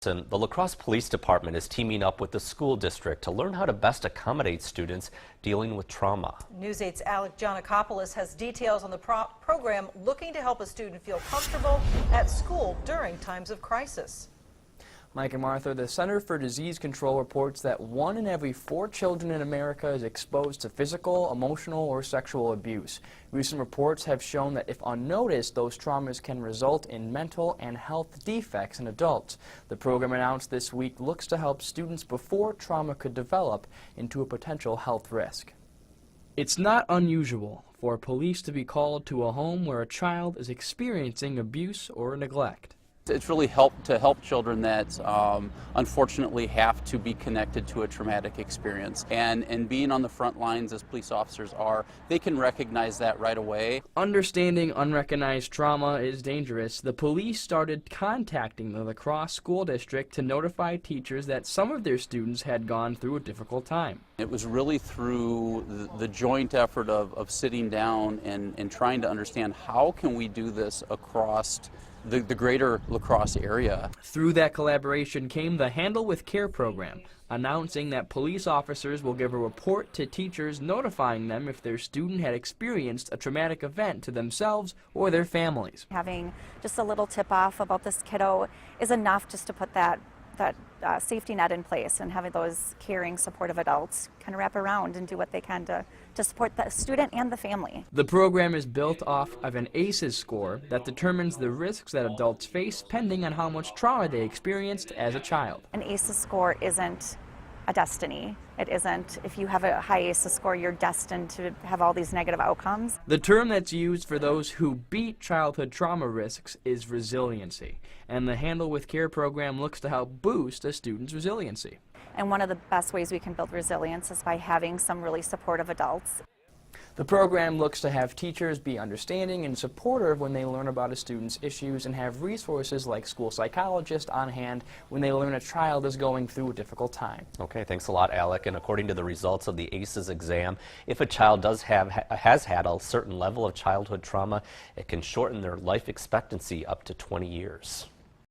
And the La Crosse Police Department is teaming up with the school district to learn how to best accommodate students dealing with trauma. News 8's Alec Giannakopoulos has details on the program looking to help a student feel comfortable at school during times of crisis. Mike and Martha, the Center for Disease Control reports that 1 in every 4 children in America is exposed to physical, emotional, or sexual abuse. Recent reports have shown that if unnoticed, those traumas can result in mental and health defects in adults. The program announced this week looks to help students before trauma could develop into a potential health risk. It's not unusual for police to be called to a home where a child is experiencing abuse or neglect. It's really helped to help children that unfortunately have to be connected to a traumatic experience. And being on the front lines as police officers are, they can recognize that right away. Understanding unrecognized trauma is dangerous. The police started contacting the La Crosse School District to notify teachers that some of their students had gone through a difficult time. It was really through the joint effort of sitting down and trying to understand how can we do this across the greater La Crosse area. Through that collaboration came the Handle with Care program, announcing that police officers will give a report to teachers notifying them if their student had experienced a traumatic event to themselves or their families. Having just a little tip-off about this kiddo is enough just to put that safety net in place, and having those caring, supportive adults kind of wrap around and do what they can to support the student and the family. The program is built off of an ACEs score that determines the risks that adults face depending on how much trauma they experienced as a child. An ACEs score isn't a destiny. It isn't, if you have a high ACEs score, you're destined to have all these negative outcomes. The term that's used for those who beat childhood trauma risks is resiliency, and the Handle with Care program looks to help boost a student's resiliency. And one of the best ways we can build resilience is by having some really supportive adults. The program looks to have teachers be understanding and supportive when they learn about a student's issues, and have resources like school psychologists on hand when they learn a child is going through a difficult time. Okay, thanks a lot, Alec. And according to the results of the ACEs exam, if a child has had a certain level of childhood trauma, it can shorten their life expectancy up to 20 years.